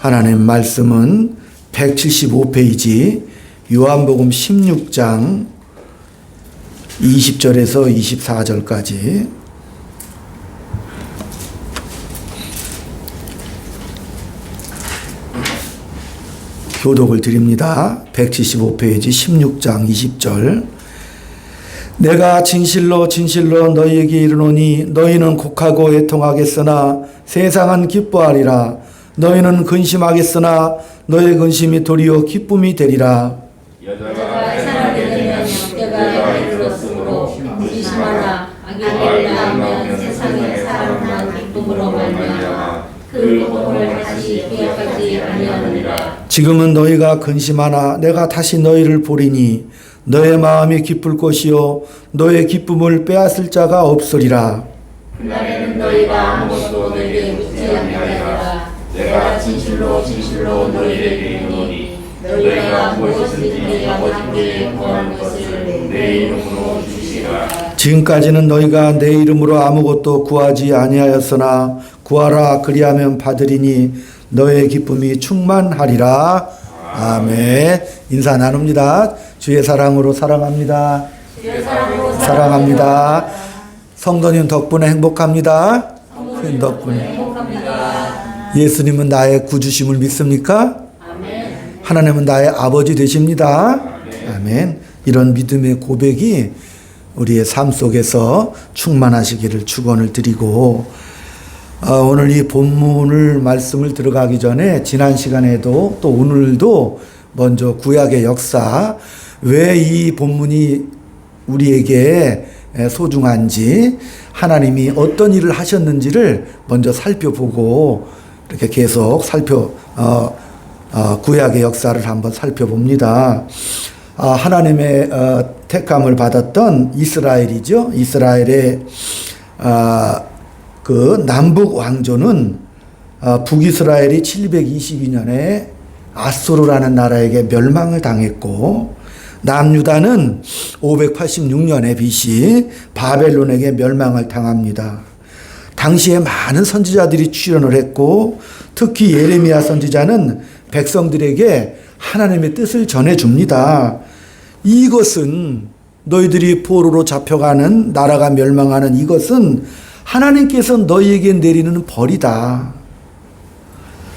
하나님 말씀은 175페이지 요한복음 16장 20절에서 24절까지 교독을 드립니다. 175페이지 16장 20절. 내가 진실로 진실로 너희에게 이르노니 너희는 곡하고 애통하겠으나 세상은 기뻐하리라. 너희는 근심하겠으나 너희 근심이 도리어 기쁨이 되리라. 여자가 살아게 되면 때가 이르렀으므로 근심하라. 악을 낳으면 세상의 사람만 기쁨으로 말미암아 그 고통을 다시 기억하지 아니하느니라. 지금은 너희가 근심하나 내가 다시 너희를 보리니 너의 마음이 기쁠 것이요 너의 기쁨을 빼앗을 자가 없으리라. 그날에는 너희가 아무것도 너희에게 묻지 아니하리라. 내가 진실로 진실로 너희에게 이르노니 너희가 무엇이든지 아버지께 구하는 것을 내 이름으로 주시라. 지금까지는 너희가 내 이름으로 아무것도 구하지 아니하였으나 구하라 그리하면 받으리니 너의 기쁨이 충만하리라. 아멘. 인사 나눕니다. 주의 사랑으로 사랑합니다. 사랑합니다. 성도님 덕분에 행복합니다. 큰 덕분에. 예수님은 나의 구주심을 믿습니까? 하나님은 나의 아버지 되십니다. 아멘. 이런 믿음의 고백이 우리의 삶 속에서 충만하시기를 축원을 드리고, 오늘 이 본문을 말씀을 들어가기 전에 지난 시간에도 또 오늘도 먼저 구약의 역사, 왜 이 본문이 우리에게 소중한지, 하나님이 어떤 일을 하셨는지를 먼저 살펴보고 이렇게 계속 구약의 역사를 한번 살펴봅니다. 하나님의 택함을 받았던 이스라엘이죠. 이스라엘의 그 남북 왕조는 북이스라엘이 722년에 아수르라는 나라에게 멸망을 당했고, 남유다는 586년에 BC 바벨론에게 멸망을 당합니다. 당시에 많은 선지자들이 출현을 했고, 특히 예레미야 선지자는 백성들에게 하나님의 뜻을 전해줍니다. 이것은 너희들이 포로로 잡혀가는, 나라가 멸망하는 이것은 하나님께서 너희에게 내리는 벌이다.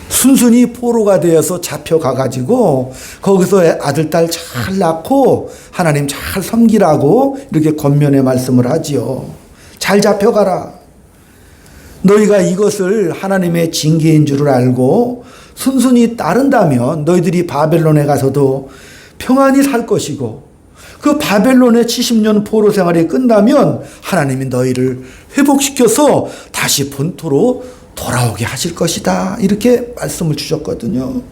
순순히 포로가 되어서 잡혀가가지고 거기서 아들, 딸 잘 낳고 하나님 잘 섬기라고 이렇게 권면의 말씀을 하지요. 잘 잡혀가라. 너희가 이것을 하나님의 징계인 줄을 알고 순순히 따른다면 너희들이 바벨론에 가서도 평안히 살 것이고, 그 바벨론의 70년 포로 생활이 끝나면 하나님이 너희를 회복시켜서 다시 본토로 돌아오게 하실 것이다. 이렇게 말씀을 주셨거든요.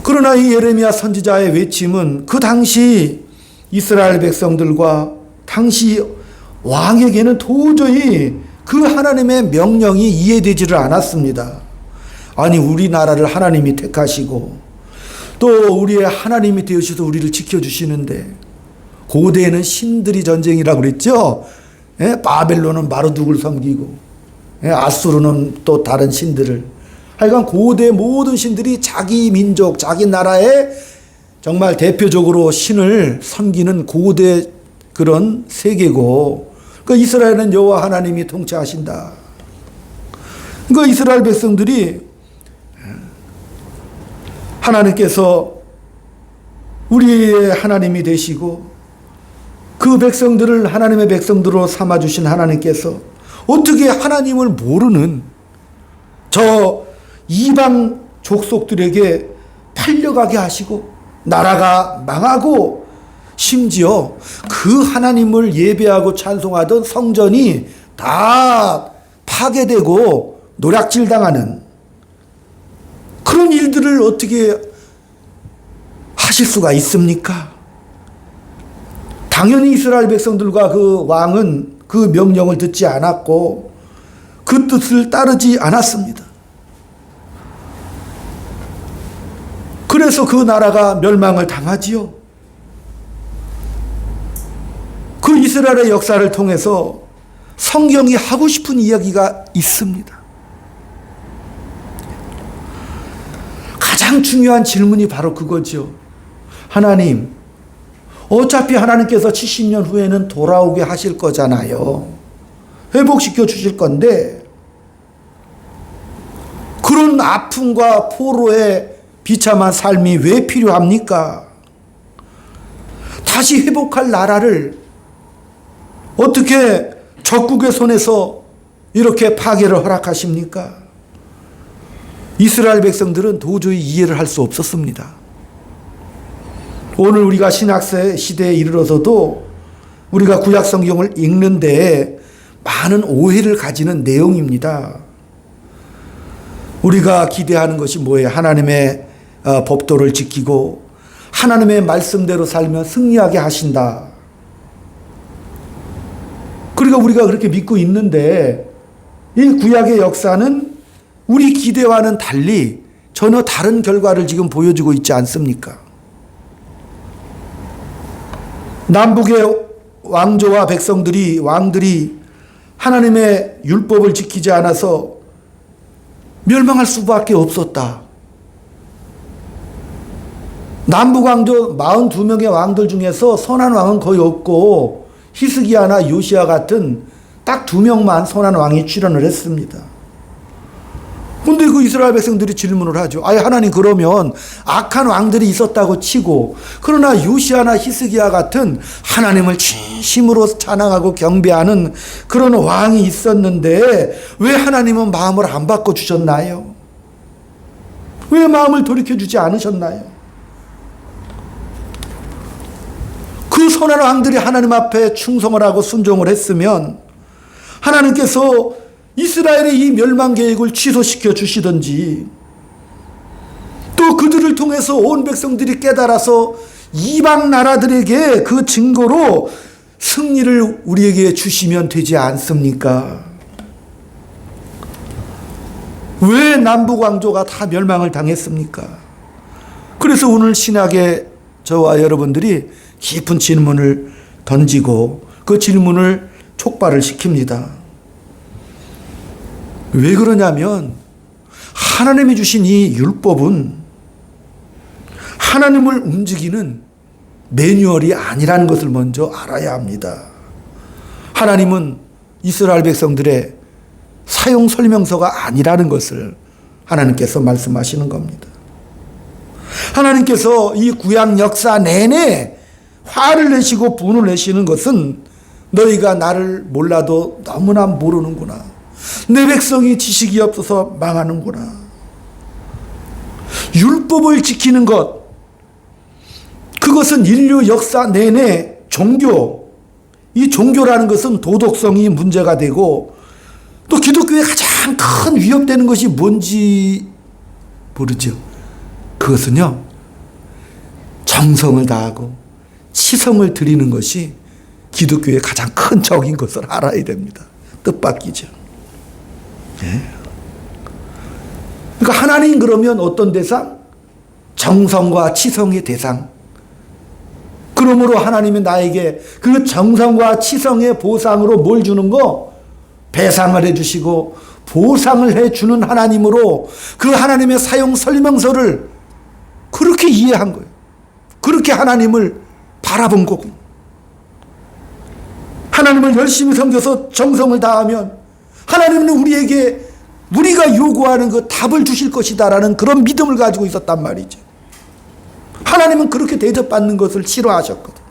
그러나 이 예레미야 선지자의 외침은 그 당시 이스라엘 백성들과 당시 왕에게는 도저히 그 하나님의 명령이 이해되지를 않았습니다. 아니, 우리나라를 하나님이 택하시고 또 우리의 하나님이 되어주셔서 우리를 지켜주시는데, 고대에는 신들이 전쟁이라고 그랬죠. 바벨론은 마르둑을 섬기고, 아수르는 또 다른 신들을, 하여간 고대 모든 신들이 자기 민족, 자기 나라의 정말 대표적으로 신을 섬기는 고대 그런 세계고, 그 이스라엘은 여호와 하나님이 통치하신다. 그 이스라엘 백성들이 하나님께서 우리의 하나님이 되시고 그 백성들을 하나님의 백성들로 삼아주신 하나님께서 어떻게 하나님을 모르는 저 이방 족속들에게 팔려가게 하시고 나라가 망하고, 심지어 그 하나님을 예배하고 찬송하던 성전이 다 파괴되고 노략질당하는 그런 일들을 어떻게 하실 수가 있습니까? 당연히 이스라엘 백성들과 그 왕은 그 명령을 듣지 않았고 그 뜻을 따르지 않았습니다. 그래서 그 나라가 멸망을 당하지요. 그 이스라엘의 역사를 통해서 성경이 하고 싶은 이야기가 있습니다. 가장 중요한 질문이 바로 그거죠. 하나님, 어차피 하나님께서 70년 후에는 돌아오게 하실 거잖아요. 회복시켜 주실 건데, 그런 아픔과 포로의 비참한 삶이 왜 필요합니까? 다시 회복할 나라를 어떻게 적국의 손에서 이렇게 파괴를 허락하십니까? 이스라엘 백성들은 도저히 이해를 할 수 없었습니다. 오늘 우리가 신학세 시대에 이르러서도 우리가 구약 성경을 읽는데 많은 오해를 가지는 내용입니다. 우리가 기대하는 것이 뭐예요? 하나님의 법도를 지키고 하나님의 말씀대로 살면 승리하게 하신다. 그러니까 우리가 그렇게 믿고 있는데 이 구약의 역사는 우리 기대와는 달리 전혀 다른 결과를 지금 보여주고 있지 않습니까? 남북의 왕조와 왕들이 하나님의 율법을 지키지 않아서 멸망할 수밖에 없었다. 남북 왕조 42명의 왕들 중에서 선한 왕은 거의 없고 히스기야나 요시야 같은 딱 2명만 선한 왕이 출현을 했습니다. 근데 그 이스라엘 백성들이 질문을 하죠. 아니 하나님, 그러면 악한 왕들이 있었다고 치고 그러나 요시아나 히스기야 같은 하나님을 진심으로 찬양하고 경배하는 그런 왕이 있었는데 왜 하나님은 마음을 안 바꿔주셨나요? 왜 마음을 돌이켜주지 않으셨나요? 그 선한 왕들이 하나님 앞에 충성을 하고 순종을 했으면 하나님께서 이스라엘의 이 멸망 계획을 취소시켜 주시든지, 또 그들을 통해서 온 백성들이 깨달아서 이방 나라들에게 그 증거로 승리를 우리에게 주시면 되지 않습니까? 왜 남북 왕조가 다 멸망을 당했습니까? 그래서 오늘 신학의 저와 여러분들이 깊은 질문을 던지고 그 질문을 촉발을 시킵니다. 왜 그러냐면 하나님이 주신 이 율법은 하나님을 움직이는 매뉴얼이 아니라는 것을 먼저 알아야 합니다. 하나님은 이스라엘 백성들의 사용 설명서가 아니라는 것을 하나님께서 말씀하시는 겁니다. 하나님께서 이 구약 역사 내내 화를 내시고 분을 내시는 것은 너희가 나를 몰라도 너무나 모르는구나. 내 백성이 지식이 없어서 망하는구나. 율법을 지키는 것, 그것은 인류 역사 내내 이 종교라는 것은 도덕성이 문제가 되고 또 기독교에 가장 큰 위협되는 것이 뭔지 모르죠. 그것은요, 정성을 다하고 치성을 드리는 것이 기독교의 가장 큰 적인 것을 알아야 됩니다. 뜻밖이죠. 그러니까 하나님 그러면 어떤 대상? 정성과 치성의 대상. 그러므로 하나님이 나에게 그 정성과 치성의 보상으로 뭘 주는 거? 배상을 해주시고 보상을 해주는 하나님으로 그 하나님의 사용 설명서를 그렇게 이해한 거예요. 그렇게 하나님을 바라본 거고, 하나님을 열심히 섬겨서 정성을 다하면 하나님은 우리에게 우리가 요구하는 그 답을 주실 것이다라는 그런 믿음을 가지고 있었단 말이죠. 하나님은 그렇게 대접받는 것을 싫어하셨거든.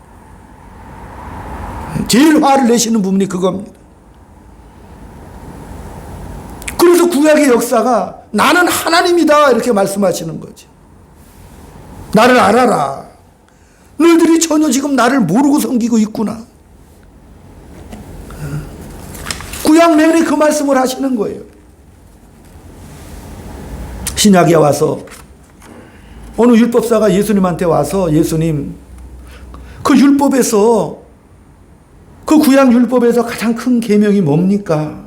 제일 화를 내시는 부분이 그겁니다. 그래서 구약의 역사가 나는 하나님이다 이렇게 말씀하시는 거지. 나를 알아라. 너희들이 전혀 지금 나를 모르고 섬기고 있구나. 구약 내내 그 말씀을 하시는 거예요. 신약에 와서 어느 율법사가 예수님한테 와서 예수님, 그 율법에서, 그 구약 율법에서 가장 큰 계명이 뭡니까?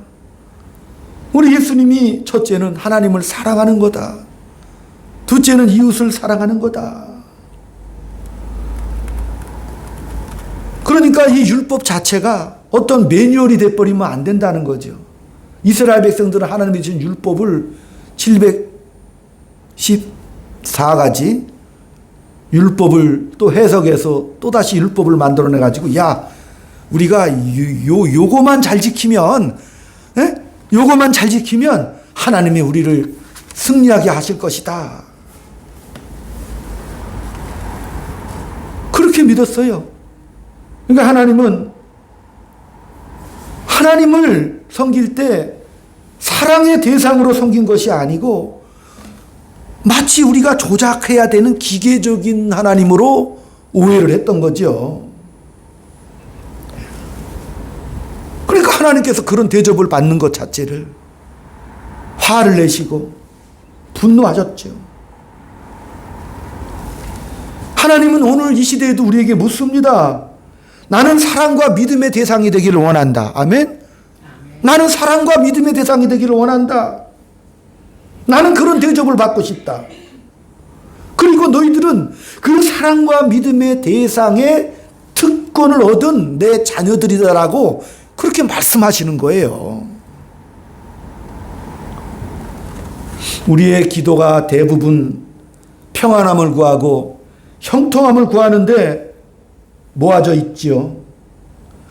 우리 예수님이 첫째는 하나님을 사랑하는 거다. 둘째는 이웃을 사랑하는 거다. 그러니까 이 율법 자체가 어떤 매뉴얼이 돼버리면 안 된다는 거죠. 이스라엘 백성들은 하나님이 주신 율법을 714 14가지 율법을 또 해석해서 또다시 율법을 만들어내 가지고 야 우리가 요거만 잘 지키면 요거만 잘 지키면 하나님이 우리를 승리하게 하실 것이다. 그렇게 믿었어요. 그러니까 하나님을 섬길 때 사랑의 대상으로 섬긴 것이 아니고 마치 우리가 조작해야 되는 기계적인 하나님으로 오해를 했던 거죠. 그러니까 하나님께서 그런 대접을 받는 것 자체를 화를 내시고 분노하셨죠. 하나님은 오늘 이 시대에도 우리에게 묻습니다. 나는 사랑과 믿음의 대상이 되기를 원한다. 아멘? 나는 사랑과 믿음의 대상이 되기를 원한다. 나는 그런 대접을 받고 싶다. 그리고 너희들은 그 사랑과 믿음의 대상의 특권을 얻은 내 자녀들이다라고 그렇게 말씀하시는 거예요. 우리의 기도가 대부분 평안함을 구하고 형통함을 구하는데 모아져 있지요.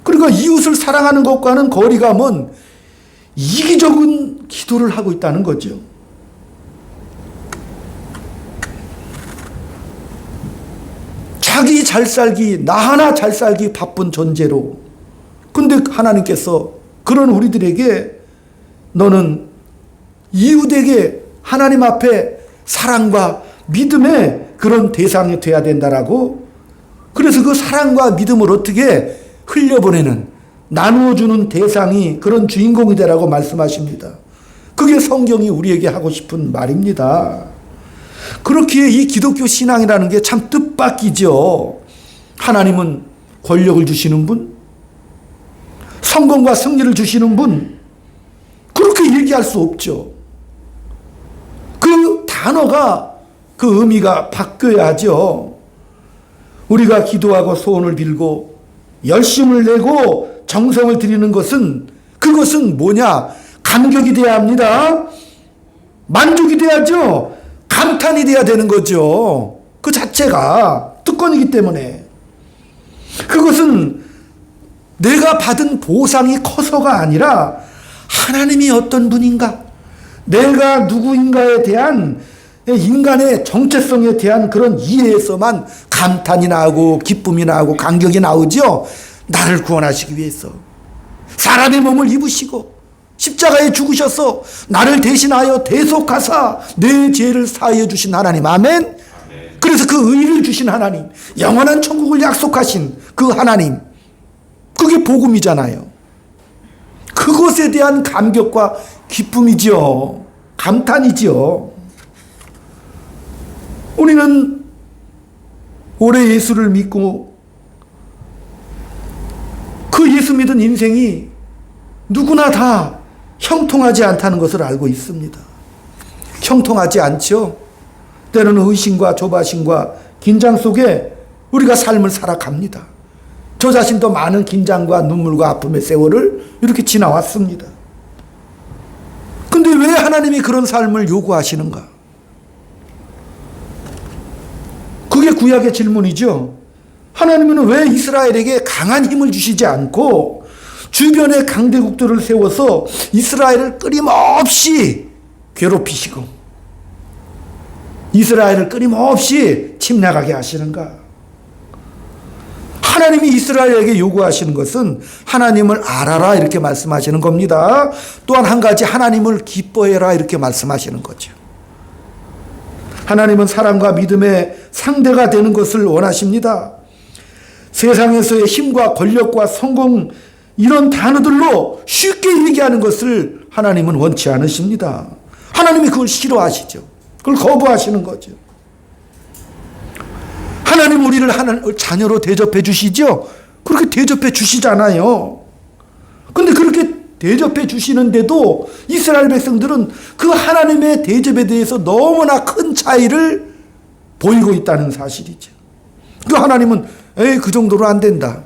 그러니까 이웃을 사랑하는 것과는 거리가 먼 이기적인 기도를 하고 있다는 거죠. 자기 잘 살기, 나 하나 잘 살기 바쁜 존재로. 근데 하나님께서 그런 우리들에게 너는 이웃에게 하나님 앞에 사랑과 믿음의 그런 대상이 돼야 된다라고. 그래서 그 사랑과 믿음을 어떻게 흘려보내는, 나누어주는 대상이 그런 주인공이 되라고 말씀하십니다. 그게 성경이 우리에게 하고 싶은 말입니다. 그렇기에 이 기독교 신앙이라는 게 참 뜻밖이죠. 하나님은 권력을 주시는 분, 성공과 승리를 주시는 분, 그렇게 얘기할 수 없죠. 그 단어가, 그 의미가 바뀌어야 하죠. 우리가 기도하고 소원을 빌고 열심을 내고 정성을 들이는 것은, 그것은 뭐냐? 감격이 돼야 합니다. 만족이 돼야죠. 감탄이 돼야 되는 거죠. 그 자체가 특권이기 때문에. 그것은 내가 받은 보상이 커서가 아니라 하나님이 어떤 분인가, 내가 누구인가에 대한 인간의 정체성에 대한 그런 이해에서만 감탄이 나오고 기쁨이 나오고 감격이 나오죠. 나를 구원하시기 위해서 사람의 몸을 입으시고 십자가에 죽으셔서 나를 대신하여 대속하사 내 죄를 사하여 주신 하나님. 아멘. 그래서 그 의를 주신 하나님, 영원한 천국을 약속하신 그 하나님, 그게 복음이잖아요. 그것에 대한 감격과 기쁨이죠. 감탄이죠. 우리는 오래 예수를 믿고 그 예수 믿은 인생이 누구나 다 형통하지 않다는 것을 알고 있습니다. 형통하지 않죠. 때로는 의심과 조바심과 긴장 속에 우리가 삶을 살아갑니다. 저 자신도 많은 긴장과 눈물과 아픔의 세월을 이렇게 지나왔습니다. 근데 왜 하나님이 그런 삶을 요구하시는가? 그게 구약의 질문이죠. 하나님은 왜 이스라엘에게 강한 힘을 주시지 않고 주변의 강대국들을 세워서 이스라엘을 끊임없이 괴롭히시고 이스라엘을 끊임없이 침략하게 하시는가? 하나님이 이스라엘에게 요구하시는 것은 하나님을 알아라 이렇게 말씀하시는 겁니다. 또한 한 가지, 하나님을 기뻐해라 이렇게 말씀하시는 거죠. 하나님은 사랑과 믿음의 상대가 되는 것을 원하십니다. 세상에서의 힘과 권력과 성공, 이런 단어들로 쉽게 얘기하는 것을 하나님은 원치 않으십니다. 하나님이 그걸 싫어하시죠. 그걸 거부하시는 거죠. 하나님 우리를 자녀로 대접해 주시죠. 그렇게 대접해 주시잖아요. 근데 그렇게 대접해 주시는데도 이스라엘 백성들은 그 하나님의 대접에 대해서 너무나 큰 차이를 보이고 있다는 사실이죠. 그 하나님은 에이 그 정도로 안 된다.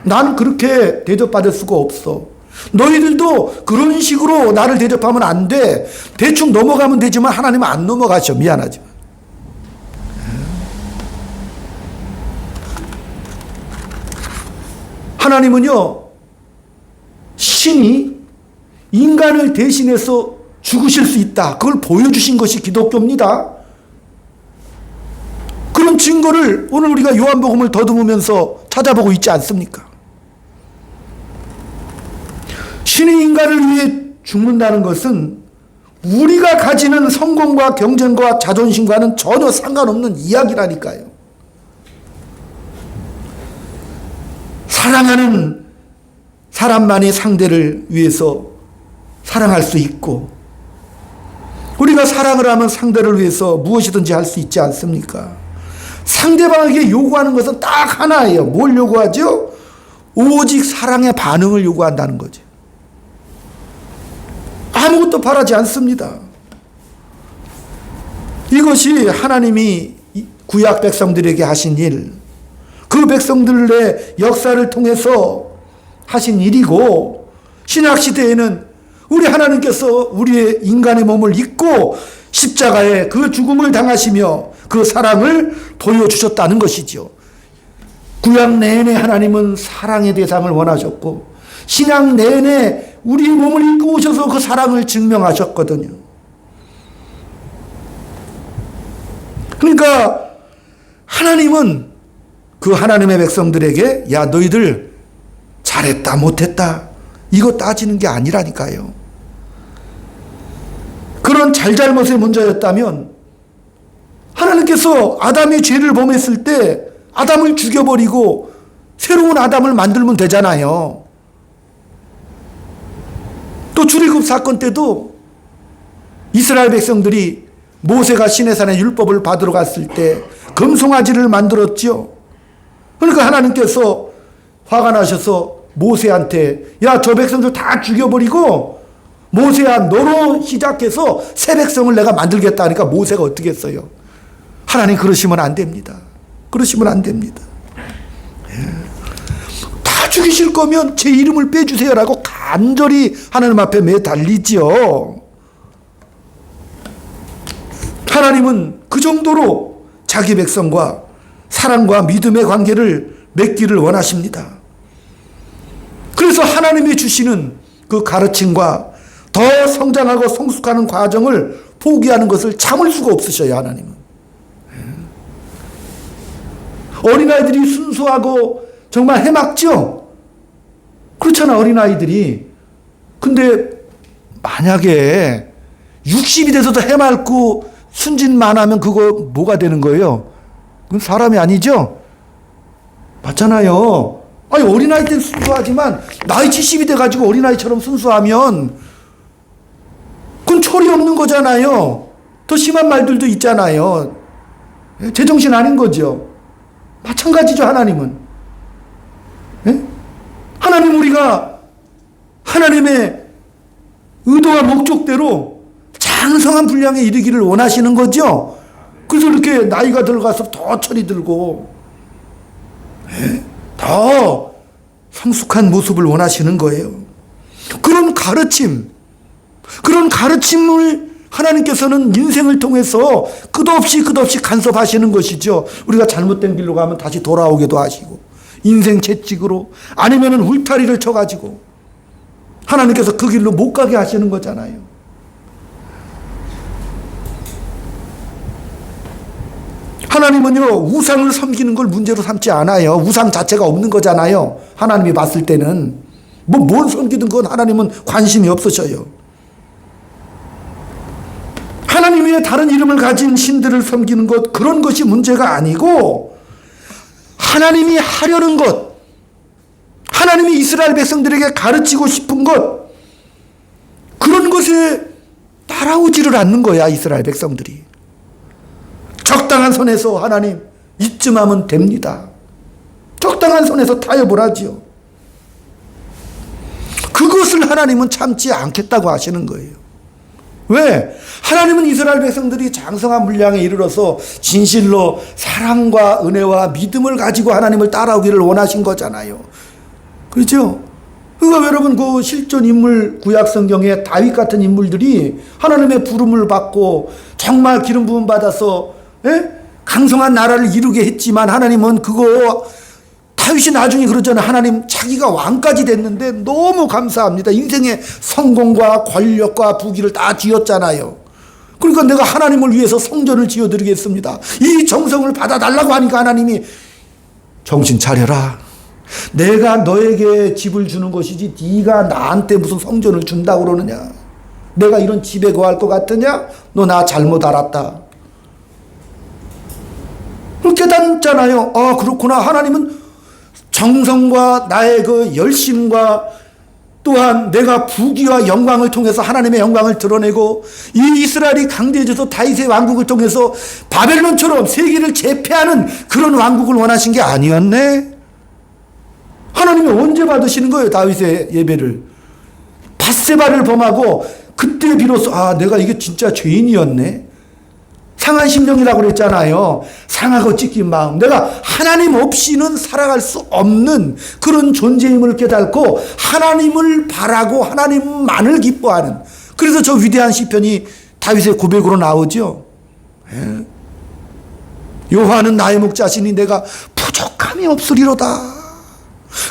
나는 그렇게 대접받을 수가 없어. 너희들도 그런 식으로 나를 대접하면 안 돼. 대충 넘어가면 되지만 하나님은 안 넘어가셔. 미안하지만. 하나님은요, 신이 인간을 대신해서 죽으실 수 있다. 그걸 보여주신 것이 기독교입니다. 그런 증거를 오늘 우리가 요한복음을 더듬으면서 찾아보고 있지 않습니까? 신이 인간을 위해 죽는다는 것은 우리가 가지는 성공과 경쟁과 자존심과는 전혀 상관없는 이야기라니까요. 사랑하는 사람만이 상대를 위해서 사랑할 수 있고, 우리가 사랑을 하면 상대를 위해서 무엇이든지 할 수 있지 않습니까? 상대방에게 요구하는 것은 딱 하나예요. 뭘 요구하죠? 오직 사랑의 반응을 요구한다는 거죠. 아무것도 바라지 않습니다. 이것이 하나님이 구약 백성들에게 하신 일, 그 백성들의 역사를 통해서 하신 일이고, 신약시대에는 우리 하나님께서 우리의 인간의 몸을 입고 십자가에 그 죽음을 당하시며 그 사랑을 보여주셨다는 것이죠. 구약 내내 하나님은 사랑의 대상을 원하셨고, 신약 내내 우리 몸을 입고 오셔서 그 사랑을 증명하셨거든요. 그러니까 하나님은 그 하나님의 백성들에게 야, 너희들 잘했다 못했다 이거 따지는 게 아니라니까요. 그런 잘잘못의 문제였다면 하나님께서 아담이 죄를 범했을 때 아담을 죽여버리고 새로운 아담을 만들면 되잖아요. 또 출애굽 사건 때도 이스라엘 백성들이 모세가 시내산에 율법을 받으러 갔을 때 금송아지를 만들었죠. 그러니까 하나님께서 화가 나셔서 모세한테 야, 저 백성들 다 죽여버리고 모세야, 너로 시작해서 새 백성을 내가 만들겠다 하니까 모세가 어떻게 했어요? 하나님, 그러시면 안 됩니다. 그러시면 안 됩니다. 다 죽이실 거면 제 이름을 빼주세요라고 간절히 하나님 앞에 매달리지요. 하나님은 그 정도로 자기 백성과 사랑과 믿음의 관계를 맺기를 원하십니다. 그래서 하나님이 주시는 그 가르침과 더 성장하고 성숙하는 과정을 포기하는 것을 참을 수가 없으셔요, 하나님은. 어린아이들이 순수하고 정말 해맑죠? 그렇잖아, 어린아이들이. 근데 만약에 60이 돼서도 해맑고 순진만 하면 그거 뭐가 되는 거예요? 그건 사람이 아니죠? 맞잖아요. 아니, 어린아이 때는 순수하지만 나이 70이 돼가지고 어린아이처럼 순수하면 그건 철이 없는 거잖아요. 더 심한 말들도 있잖아요. 제정신 아닌 거죠. 마찬가지죠, 하나님은. 예? 하나님, 우리가 하나님의 의도와 목적대로 장성한 분량에 이르기를 원하시는 거죠. 그래서 이렇게 나이가 들어가서 더 철이 들고 더 성숙한 모습을 원하시는 거예요. 그런 가르침을 하나님께서는 인생을 통해서 끝없이 간섭하시는 것이죠. 우리가 잘못된 길로 가면 다시 돌아오기도 하시고, 인생 채찍으로 아니면은 울타리를 쳐가지고 하나님께서 그 길로 못 가게 하시는 거잖아요. 하나님은요, 우상을 섬기는 걸 문제로 삼지 않아요. 우상 자체가 없는 거잖아요. 하나님이 봤을 때는 뭘 섬기든 그건 하나님은 관심이 없으셔요. 하나님 외에 다른 이름을 가진 신들을 섬기는 것, 그런 것이 문제가 아니고, 하나님이 하려는 것, 하나님이 이스라엘 백성들에게 가르치고 싶은 것, 그런 것에 따라오지를 않는 거야, 이스라엘 백성들이. 적당한 선에서 하나님, 이쯤 하면 됩니다. 적당한 선에서 타협을 하지요. 그것을 하나님은 참지 않겠다고 하시는 거예요. 왜? 하나님은 이스라엘 백성들이 장성한 분량에 이르러서 진실로 사랑과 은혜와 믿음을 가지고 하나님을 따라오기를 원하신 거잖아요. 그렇죠? 그러니까 여러분, 그 실존 인물, 구약 성경에 다윗 같은 인물들이 하나님의 부름을 받고 정말 기름 부음 받아서 강성한 나라를 이루게 했지만, 하나님은 그거 다윗이 나중에 그러잖아요. 하나님, 자기가 왕까지 됐는데 너무 감사합니다. 인생의 성공과 권력과 부귀를 다 쥐었잖아요. 그러니까 내가 하나님을 위해서 성전을 지어드리겠습니다. 이 정성을 받아달라고 하니까 하나님이 정신 차려라. 내가 너에게 집을 주는 것이지 네가 나한테 무슨 성전을 준다고 그러느냐. 내가 이런 집에 거할 것 같으냐? 너 나 잘못 알았다. 깨닫잖아요. 아, 그렇구나. 하나님은 정성과 나의 그 열심과 또한 내가 부귀와 영광을 통해서 하나님의 영광을 드러내고 이 이스라엘이 강대해져서 다윗의 왕국을 통해서 바벨론처럼 세계를 제패하는 그런 왕국을 원하신 게 아니었네. 하나님이 언제 받으시는 거예요? 다윗의 예배를. 밧세바를 범하고 그때 비로소 아, 내가 이게 진짜 죄인이었네. 상한 심령이라고 그랬잖아요. 상하고 찢긴 마음. 내가 하나님 없이는 살아갈 수 없는 그런 존재임을 깨닫고 하나님을 바라고 하나님만을 기뻐하는. 그래서 저 위대한 시편이 다윗의 고백으로 나오죠. 예. 여호와는 나의 목자시니 내가 부족함이 없으리로다.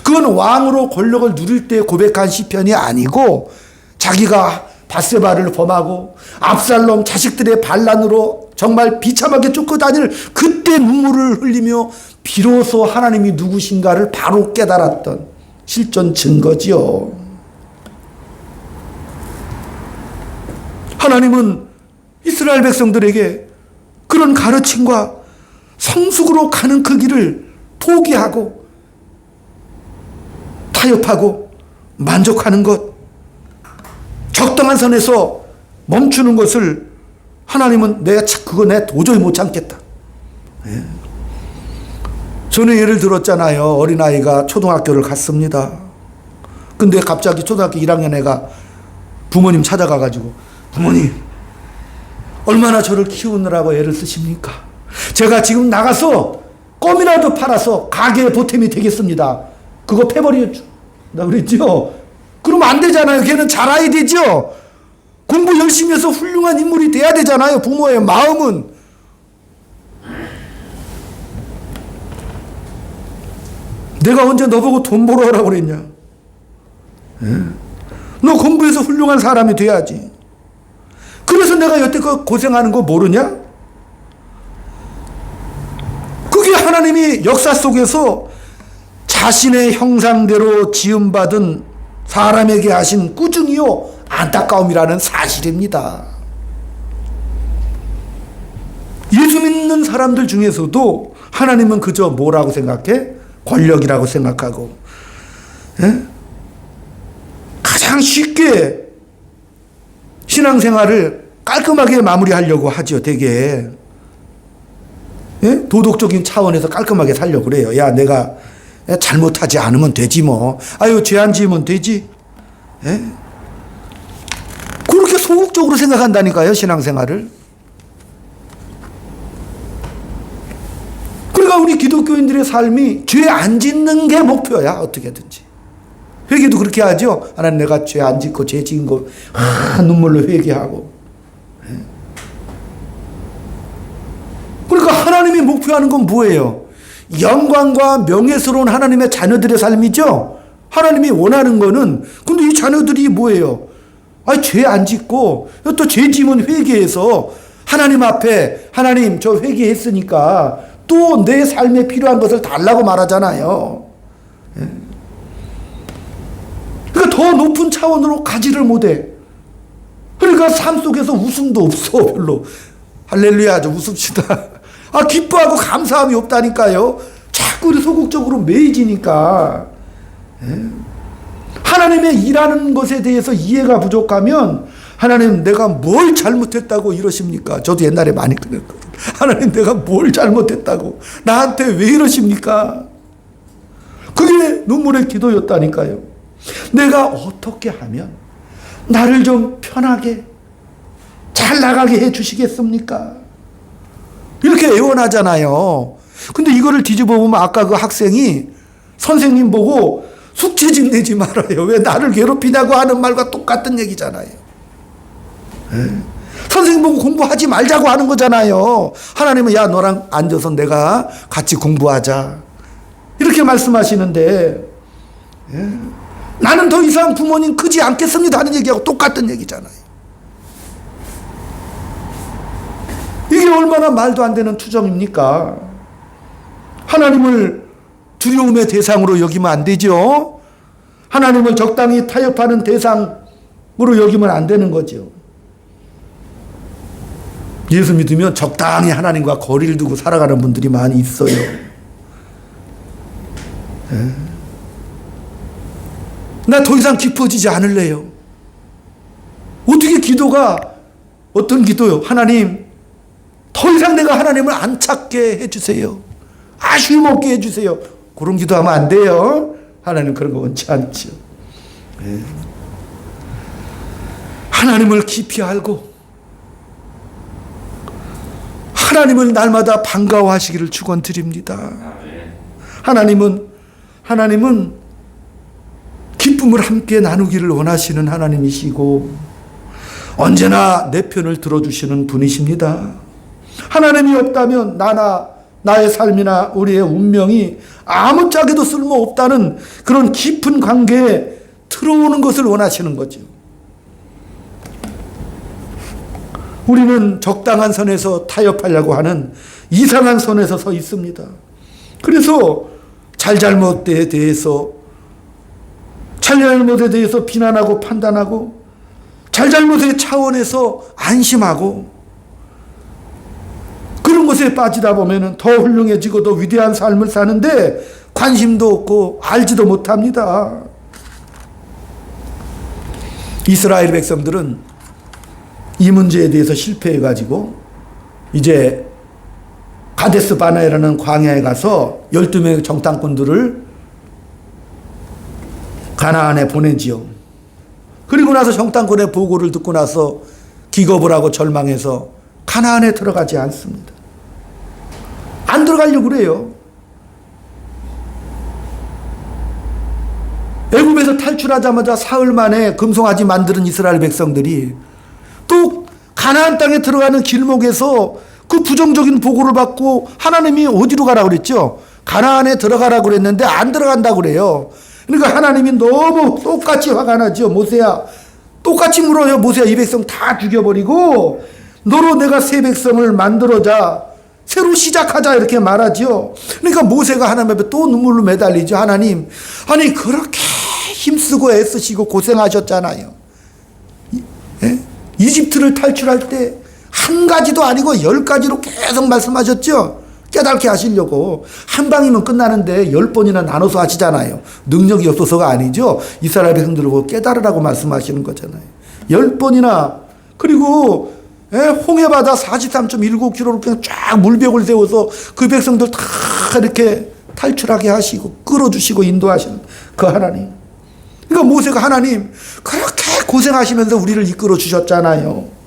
그건 왕으로 권력을 누릴 때 고백한 시편이 아니고 자기가 밧세바를 범하고 압살롬 자식들의 반란으로 정말 비참하게 쫓고 다닐 그때 눈물을 흘리며 비로소 하나님이 누구신가를 바로 깨달았던 실존 증거지요. 하나님은 이스라엘 백성들에게 그런 가르침과 성숙으로 가는 그 길을 포기하고 타협하고 만족하는 것, 적당한 선에서 멈추는 것을 하나님은 그거 내 도저히 못 참겠다. 예. 저는 예를 들었잖아요. 어린아이가 초등학교를 갔습니다. 근데 갑자기 초등학교 1학년 애가 부모님 찾아가가지고 부모님 얼마나 저를 키우느라고 애를 쓰십니까? 제가 지금 나가서 껌이라도 팔아서 가게에 보탬이 되겠습니다. 그거 패버리였죠. 나 그랬죠. 그러면 안 되잖아요. 걔는 자라야 되죠. 공부 열심히 해서 훌륭한 인물이 돼야 되잖아요. 부모의 마음은. 내가 언제 너보고 돈 벌어오라고 그랬냐. 예? 너 공부해서 훌륭한 사람이 돼야지. 그래서 내가 여태껏 고생하는 거 모르냐? 그게 하나님이 역사 속에서 자신의 형상대로 지음받은 사람에게 하신 꾸중이요 안타까움이라는 사실입니다. 예수 믿는 사람들 중에서도 하나님은 그저 뭐라고 생각해? 권력이라고 생각하고, 예? 가장 쉽게 신앙생활을 깔끔하게 마무리하려고 하죠. 되게, 예? 도덕적인 차원에서 깔끔하게 살려고 그래요. 야, 내가 잘못하지 않으면 되지 뭐. 아유, 죄 안 지으면 되지. 예? 그렇게 소극적으로 생각한다니까요, 신앙생활을. 그러니까 우리 기독교인들의 삶이 죄 안 짓는 게 목표야, 어떻게든지. 회개도 그렇게 하죠. 하나님, 내가 죄 안 짓고 죄 지은 거 눈물로 회개하고. 예? 그러니까 하나님이 목표하는 건 뭐예요? 영광과 명예스러운 하나님의 자녀들의 삶이죠. 하나님이 원하는 거는, 근데 이 자녀들이 뭐예요? 아니, 죄 안 짓고 또 죄 지으면 회개해서 하나님 앞에 하나님 저 회개했으니까 또 내 삶에 필요한 것을 달라고 말하잖아요. 예. 그러니까 더 높은 차원으로 가지를 못해. 그러니까 삶 속에서 웃음도 없어. 별로. 할렐루야, 좀 웃읍시다. 아, 기뻐하고 감사함이 없다니까요. 자꾸 우리 소극적으로 매이지니까. 예? 하나님의 일하는 것에 대해서 이해가 부족하면 하나님, 내가 뭘 잘못했다고 이러십니까? 저도 옛날에 많이 그랬거든요. 하나님, 내가 뭘 잘못했다고 나한테 왜 이러십니까? 그게 눈물의 기도였다니까요. 내가 어떻게 하면 나를 좀 편하게 잘 나가게 해 주시겠습니까? 이렇게 애원하잖아요. 근데 이거를 뒤집어 보면 아까 그 학생이 선생님 보고 숙제집 내지 말아요. 왜 나를 괴롭히냐고 하는 말과 똑같은 얘기잖아요. 네. 선생님 보고 공부하지 말자고 하는 거잖아요. 하나님은 야, 너랑 앉아서 내가 같이 공부하자. 이렇게 그렇게 말씀하시는데, 예. 나는 더 이상 부모님 크지 않겠습니다 하는 얘기하고 똑같은 얘기잖아요. 이게 얼마나 말도 안 되는 투정입니까? 하나님을 두려움의 대상으로 여기면 안 되죠. 하나님을 적당히 타협하는 대상으로 여기면 안 되는 거죠. 예수 믿으면 적당히 하나님과 거리를 두고 살아가는 분들이 많이 있어요. 나 더 이상 깊어지지 않을래요. 어떻게 기도가, 어떤 기도요? 하나님, 더 이상 내가 하나님을 안 찾게 해주세요. 아쉬움 없게 해주세요. 그런 기도하면 안 돼요. 하나님 그런 거 원치 않죠. 하나님을 깊이 알고 하나님을 날마다 반가워하시기를 축원드립니다. 하나님은 기쁨을 함께 나누기를 원하시는 하나님이시고 언제나 내 편을 들어주시는 분이십니다. 하나님이 없다면 나의 삶이나 우리의 운명이 아무짝에도 쓸모없다는 그런 깊은 관계에 들어오는 것을 원하시는 거죠. 우리는 적당한 선에서 타협하려고 하는 이상한 선에서 서 있습니다. 그래서 잘잘못에 대해서 비난하고 판단하고 잘잘못의 차원에서 안심하고 그런 것에 빠지다 보면 더 훌륭해지고 더 위대한 삶을 사는데 관심도 없고 알지도 못합니다. 이스라엘 백성들은 이 문제에 대해서 실패해가지고 이제 가데스 바네라는 광야에 가서 12명의 정탐꾼들을 가나안에 보내지요. 그리고 나서 정탐꾼의 보고를 듣고 나서 기겁을 하고 절망해서 가나안에 들어가지 않습니다. 안 들어가려고 그래요. 애굽에서 탈출하자마자 사흘 만에 금송아지 만드는 이스라엘 백성들이 또 가나안 땅에 들어가는 길목에서 그 부정적인 보고를 받고 하나님이 어디로 가라고 그랬죠? 가나안에 들어가라고 그랬는데 안 들어간다고 그래요. 그러니까 하나님이 너무 똑같이 화가 나죠. 모세야, 똑같이 물어요. 모세야, 이 백성 다 죽여버리고 너로 내가 새 백성을 만들어자, 새로 시작하자, 이렇게 말하죠. 그러니까 모세가 하나님 앞에 또 눈물로 매달리죠. 하나님, 아니 그렇게 힘쓰고 애쓰시고 고생하셨잖아요. 예? 이집트를 탈출할 때 한 가지도 아니고 10가지로 계속 말씀하셨죠. 깨닫게 하시려고. 한 방이면 끝나는데 10번이나 나눠서 하시잖아요. 능력이 없어서가 아니죠. 이스라엘 백성들을 보고 깨달으라고 말씀하시는 거잖아요. 10번이나. 그리고 홍해바다 43.19km로 그냥 쫙 물벽을 세워서 그 백성들 다 이렇게 탈출하게 하시고 끌어주시고 인도하시는 그 하나님. 그러니까 모세가 하나님 그렇게 고생하시면서 우리를 이끌어 주셨잖아요.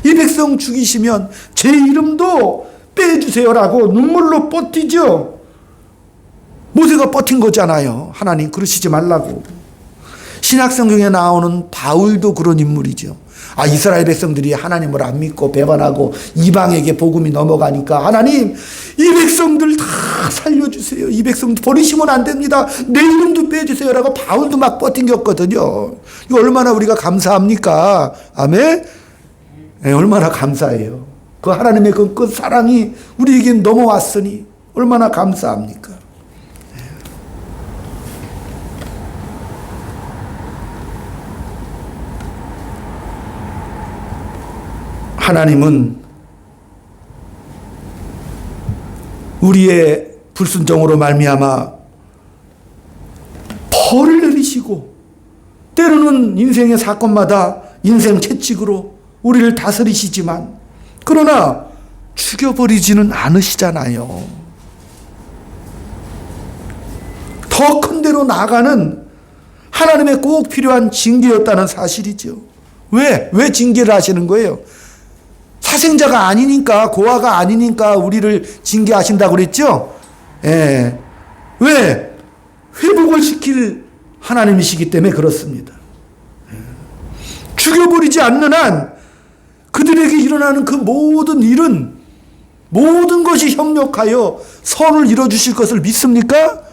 이 백성 죽이시면 제 이름도 빼주세요라고 눈물로 버티죠. 모세가 버틴 거잖아요. 하나님 그러시지 말라고. 신약성경에 나오는 바울도 그런 인물이죠. 이스라엘 백성들이 하나님을 안 믿고 배반하고 이방에게 복음이 넘어가니까 하나님 이 백성들 다 살려주세요. 이 백성들 버리시면 안 됩니다. 내 이름도 빼주세요라고 바울도 막 버틴겼거든요. 이거 얼마나 우리가 감사합니까? 아멘. 네, 얼마나 감사해요. 그 하나님의 그 사랑이 우리에게 넘어왔으니 얼마나 감사합니까? 하나님은 우리의 불순종으로 말미암아 벌을 내리시고 때로는 인생의 사건마다 인생 채찍으로 우리를 다스리시지만 그러나 죽여버리지는 않으시잖아요. 더 큰 데로 나아가는 하나님의 꼭 필요한 징계였다는 사실이죠. 왜 징계를 하시는 거예요? 사생자가 아니니까, 고아가 아니니까 우리를 징계하신다고 그랬죠? 예. 왜? 회복을 시킬 하나님이시기 때문에 그렇습니다. 죽여버리지 않는 한 그들에게 일어나는 그 모든 일은 모든 것이 협력하여 선을 이뤄주실 것을 믿습니까?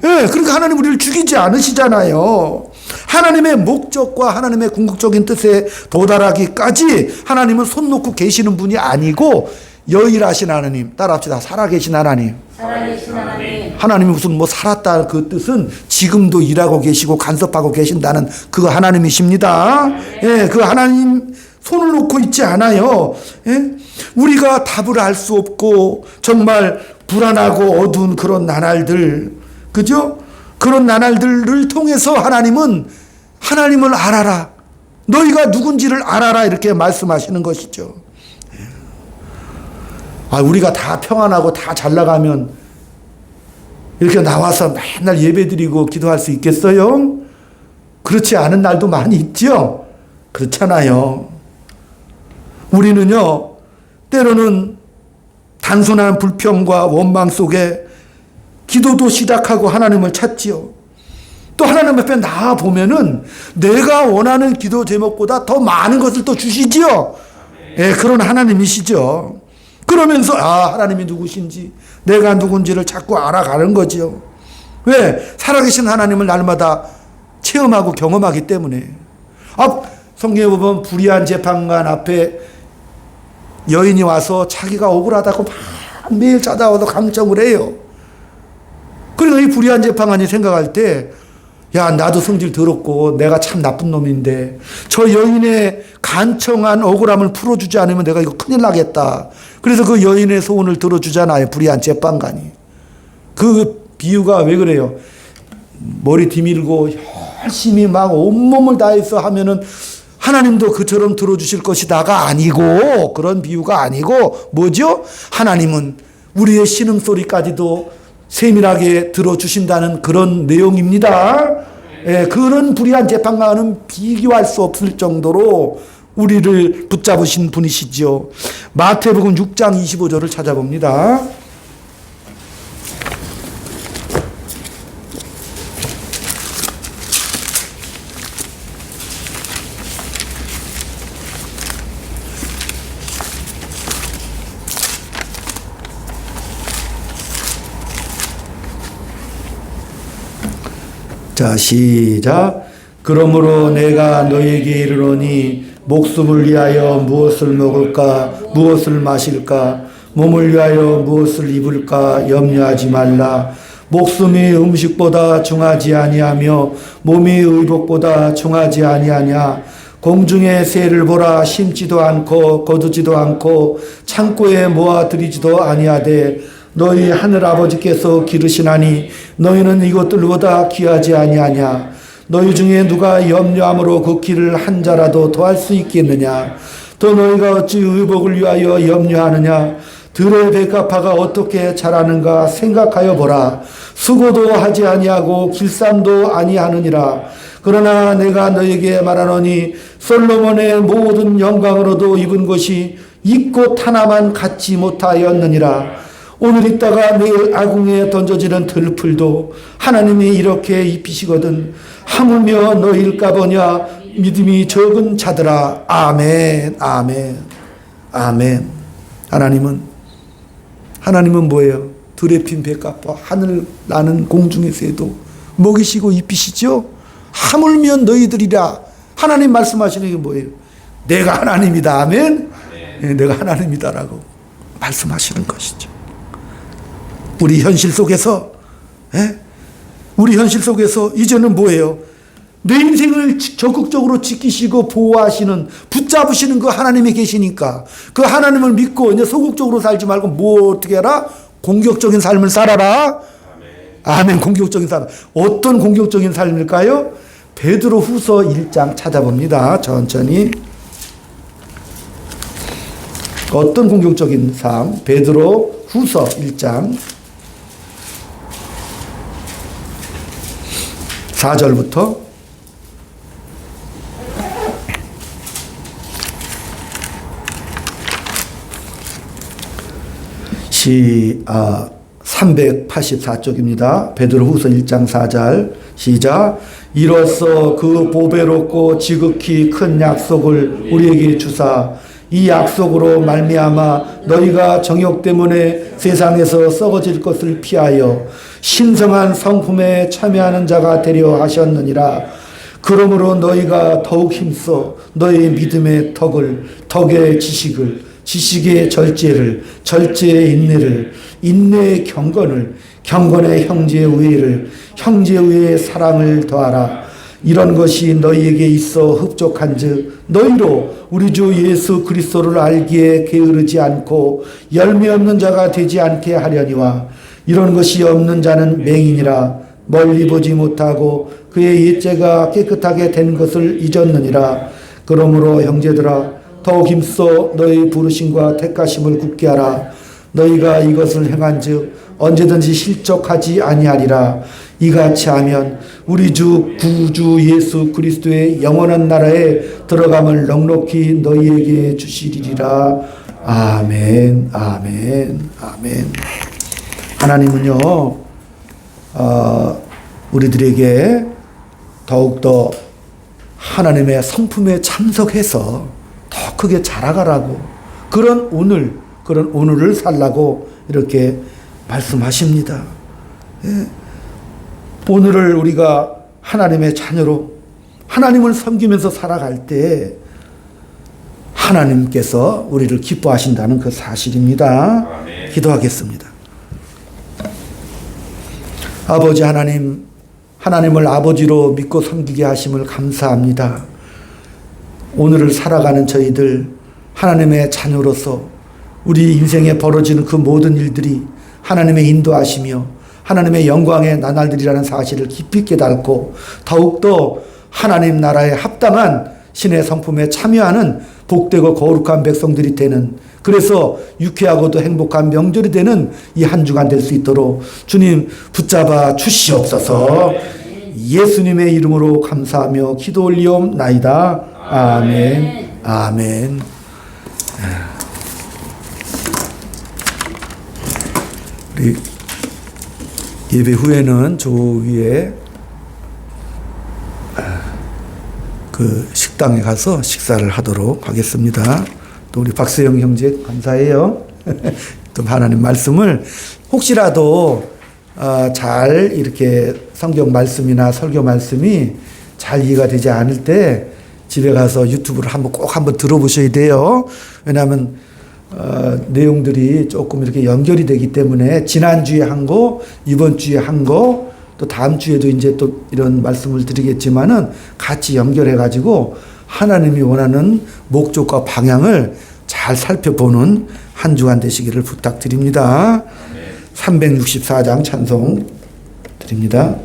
예, 그러니까 하나님 우리를 죽이지 않으시잖아요. 하나님의 목적과 하나님의 궁극적인 뜻에 도달하기까지 하나님은 손 놓고 계시는 분이 아니고 여일하신 하나님, 따라합시다. 살아계신 하나님. 살아계신 하나님. 하나님이 무슨 뭐 살았다 그 뜻은 지금도 일하고 계시고 간섭하고 계신다는 그 하나님이십니다. 예, 그 하나님 손을 놓고 있지 않아요. 예? 우리가 답을 알 수 없고 정말 불안하고 어두운 그런 나날들, 그죠? 그런 나날들을 통해서 하나님은 하나님을 알아라. 너희가 누군지를 알아라. 이렇게 말씀하시는 것이죠. 우리가 다 평안하고 다 잘 나가면 이렇게 나와서 맨날 예배드리고 기도할 수 있겠어요? 그렇지 않은 날도 많이 있죠? 그렇잖아요. 우리는요, 때로는 단순한 불평과 원망 속에 기도도 시작하고 하나님을 찾지요. 또 하나님 앞에 나와 보면은 내가 원하는 기도 제목보다 더 많은 것을 또 주시지요. 예, 그런 하나님이시죠. 그러면서 하나님이 누구신지 내가 누군지를 자꾸 알아가는 거죠. 왜? 살아계신 하나님을 날마다 체험하고 경험하기 때문에. 성경에 보면 불의한 재판관 앞에 여인이 와서 자기가 억울하다고 막 매일 찾아와서 감정을 해요. 그러니까 이 불의한 재판관이 생각할 때, 야, 나도 성질 더럽고 내가 참 나쁜 놈인데 저 여인의 간청한 억울함을 풀어주지 않으면 내가 이거 큰일 나겠다. 그래서 그 여인의 소원을 들어주잖아요. 불의한 재판관이. 그 비유가 왜 그래요? 머리 뒤밀고 열심히 막 온몸을 다해서 하면은 하나님도 그처럼 들어주실 것이다가 아니고, 그런 비유가 아니고 뭐죠? 하나님은 우리의 신음소리까지도 세밀하게 들어주신다는 그런 내용입니다. 예, 그런 불의한 재판관은 비교할 수 없을 정도로 우리를 붙잡으신 분이시죠. 마태복음 6장 25절을 찾아봅니다. 자, 시작. 그러므로 내가 너에게 이르노니 목숨을 위하여 무엇을 먹을까 무엇을 마실까 몸을 위하여 무엇을 입을까 염려하지 말라. 목숨이 음식보다 중하지 아니하며 몸이 의복보다 중하지 아니하냐. 공중의 새를 보라. 심지도 않고 거두지도 않고 창고에 모아들이지도 아니하되 너희 하늘 아버지께서 기르시나니 너희는 이것들보다 귀하지 아니하냐. 너희 중에 누가 염려함으로 그 길을 한 자라도 더할 수 있겠느냐. 또 너희가 어찌 의복을 위하여 염려하느냐. 들의 백합화가 어떻게 자라는가 생각하여 보라. 수고도 하지 아니하고 길쌈도 아니하느니라. 그러나 내가 너에게 말하노니 솔로몬의 모든 영광으로도 입은 것이 이 꽃 하나만 갖지 못하였느니라. 오늘 있다가 내일 아궁이에 던져지는 들풀도 하나님이 이렇게 입히시거든. 하물며 너희일까 보냐. 믿음이 적은 자들아. 아멘, 아멘, 아멘. 하나님은 뭐예요? 들에 핀 백합화, 하늘 나는 공중의 새도 먹이시고 입히시죠. 하물며 너희들이라. 하나님 말씀하시는 게 뭐예요? 내가 하나님이다. 아멘. 네, 내가 하나님이다라고 말씀하시는 것이죠. 우리 현실 속에서 이제는 뭐예요? 내 인생을 적극적으로 지키시고 보호하시는, 붙잡으시는 그 하나님이 계시니까 그 하나님을 믿고 이제 소극적으로 살지 말고 뭐 어떻게 해라? 공격적인 삶을 살아라. 아멘. 공격적인 삶. 어떤 공격적인 삶일까요? 베드로 후서 1장 찾아봅니다. 천천히. 어떤 공격적인 삶? 베드로 후서 1장 4절부터 384쪽입니다. 베드로후서 1장 4절 시작. 이로써 그 보배롭고 지극히 큰 약속을 우리에게 주사 이 약속으로 말미암아 너희가 정욕 때문에 세상에서 썩어질 것을 피하여 신성한 성품에 참여하는 자가 되려 하셨느니라. 그러므로 너희가 더욱 힘써 너희 믿음의 덕을, 덕의 지식을, 지식의 절제를, 절제의 인내를, 인내의 경건을, 경건의 형제의 우애를, 형제의 우애의 사랑을 더하라. 이런 것이 너희에게 있어 흡족한즉 너희로 우리 주 예수 그리스도를 알기에 게으르지 않고 열매 없는 자가 되지 않게 하려니와, 이런 것이 없는 자는 맹인이라 멀리 보지 못하고 그의 옛죄가 깨끗하게 된 것을 잊었느니라. 그러므로 형제들아 더욱 힘써 너희 부르심과 택하심을 굳게 하라. 너희가 이것을 행한즉 언제든지 실족하지 아니하리라. 이같이 하면 우리 주 구주 예수 그리스도의 영원한 나라에 들어감을 넉넉히 너희에게 주시리라. 아멘, 아멘, 아멘. 하나님은요, 우리들에게 더욱더 하나님의 성품에 참석해서 더 크게 자라가라고, 그런 오늘을 살라고 이렇게 말씀하십니다. 예. 오늘을 우리가 하나님의 자녀로 하나님을 섬기면서 살아갈 때 하나님께서 우리를 기뻐하신다는 그 사실입니다. 아멘. 기도하겠습니다. 아버지 하나님, 하나님을 아버지로 믿고 섬기게 하심을 감사합니다. 오늘을 살아가는 저희들 하나님의 자녀로서 우리 인생에 벌어지는 그 모든 일들이 하나님의 인도하시며 하나님의 영광의 나날들이라는 사실을 깊이 깨닫고 더욱더 하나님 나라에 합당한 신의 성품에 참여하는 복되고 거룩한 백성들이 되는, 그래서 유쾌하고도 행복한 명절이 되는 이 한 주간 될 수 있도록 주님 붙잡아 주시옵소서. 예수님의 이름으로 감사하며 기도 올리옵나이다. 아멘. 아멘. 우리 예배 후에는 저 위에 그 식당에 가서 식사를 하도록 하겠습니다. 또 우리 박세영 형제 감사해요. 또 하나님 말씀을 혹시라도 잘 이렇게 성경 말씀이나 설교 말씀이 잘 이해가 되지 않을 때 집에 가서 유튜브를 꼭 한번 들어보셔야 돼요. 왜냐하면 내용들이 조금 이렇게 연결이 되기 때문에 지난주에 한 거, 이번 주에 한 거, 또 다음 주에도 이제 또 이런 말씀을 드리겠지만은 같이 연결해 가지고 하나님이 원하는 목적과 방향을 잘 살펴보는 한 주간 되시기를 부탁드립니다. 364장 찬송 드립니다.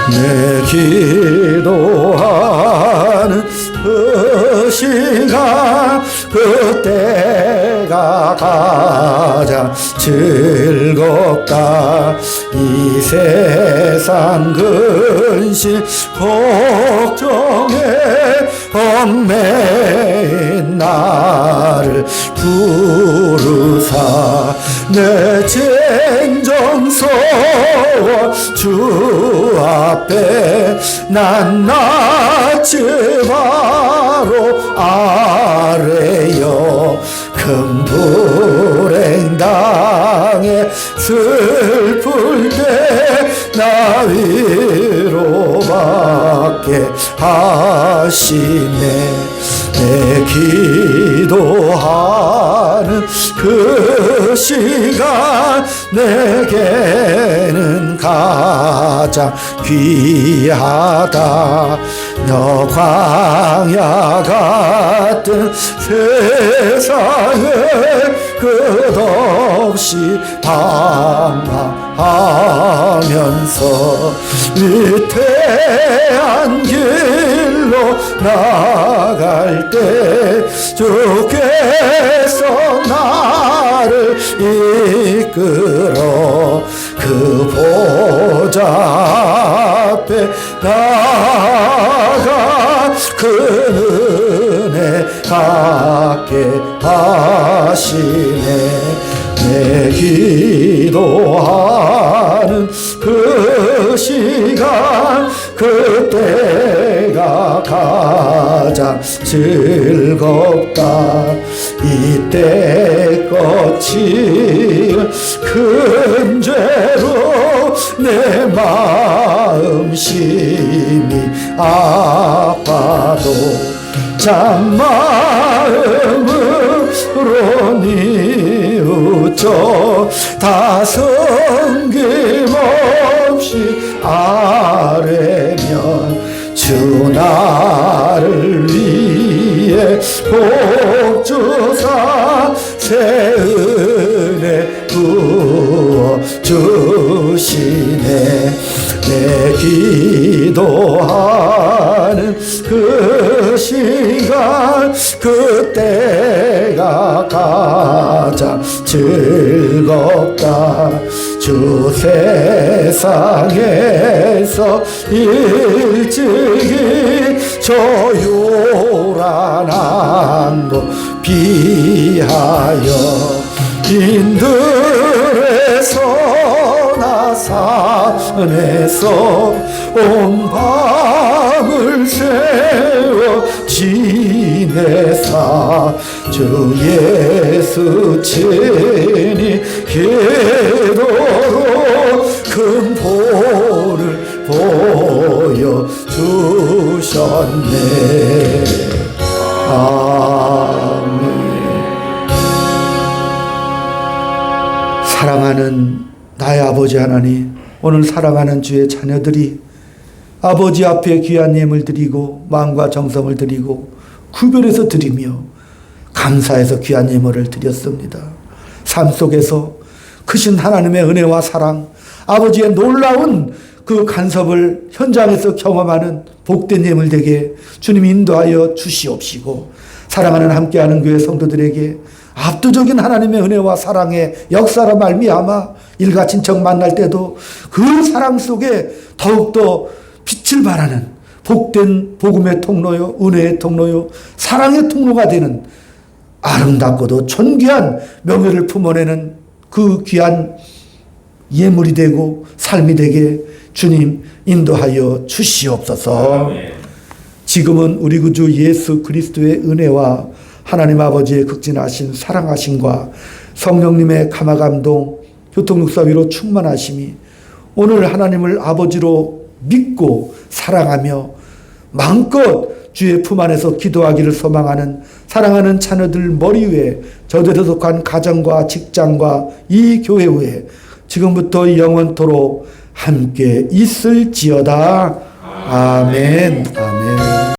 내 기도하는 그 시간, 그때가 가장 즐겁다. 이 세상 근심 걱정에 얽매인 나를 부르사 내 진정서와 주 앞에 난 낯이 바로 아래여 큰 불행 당해 슬플 때 나 위로받게 하시네. 내 기도하는 그 시간 내게는 가장 귀하다. 너 광야 같은 세상을 끝없이 방황하면서 위태한 길로 나갈 때 주께서 나를 이끌어 그 보좌 앞에 나가 그 은혜 갖게 하시네. 내 기도하는 그 시간 그때가 가장 즐겁다. 이때 거친 큰 죄로 내 마음 심히 아파도 참마음으로 뉘우쳐 다 성김없이 아뢰면 주 나를 위해 복 주사 새 은혜 부어 주시네. 내 기도하는 그 시간 그때가 가장 즐겁다. 주 세상에서 일찍이 저 요란한 곳 비하여 인들의 서나 산에서 온 밤을 새워 지내사 주 예수 친히 기도로 큰 보를 보여주셨네. 아멘. 사랑하는 나의 아버지 하나님, 오늘 사랑하는 주의 자녀들이 아버지 앞에 귀한 예물 드리고 마음과 정성을 드리고 구별해서 드리며 감사해서 귀한 예물을 드렸습니다. 삶 속에서 크신 하나님의 은혜와 사랑, 아버지의 놀라운 그 간섭을 현장에서 경험하는 복된 예물 되게 주님 인도하여 주시옵시고, 사랑하는 함께하는 교회 성도들에게 압도적인 하나님의 은혜와 사랑의 역사로 말미암아 일가 친척 만날 때도 그 사랑 속에 더욱더 빛을 발하는 복된 복음의 통로요, 은혜의 통로요, 사랑의 통로가 되는 아름답고도 존귀한 명예를 품어내는 그 귀한 예물이 되고 삶이 되게 주님 인도하여 주시옵소서. 지금은 우리 구주 예수 그리스도의 은혜와 하나님 아버지의 극진하신 사랑하심과 성령님의 감화감동 교통육사위로 충만하심이 오늘 하나님을 아버지로 믿고 사랑하며 마음껏 주의 품 안에서 기도하기를 소망하는 사랑하는 자녀들 머리 위에 저들에 속한 가정과 직장과 이 교회 위에 지금부터 영원토록 함께 있을지어다. 아멘. 아멘.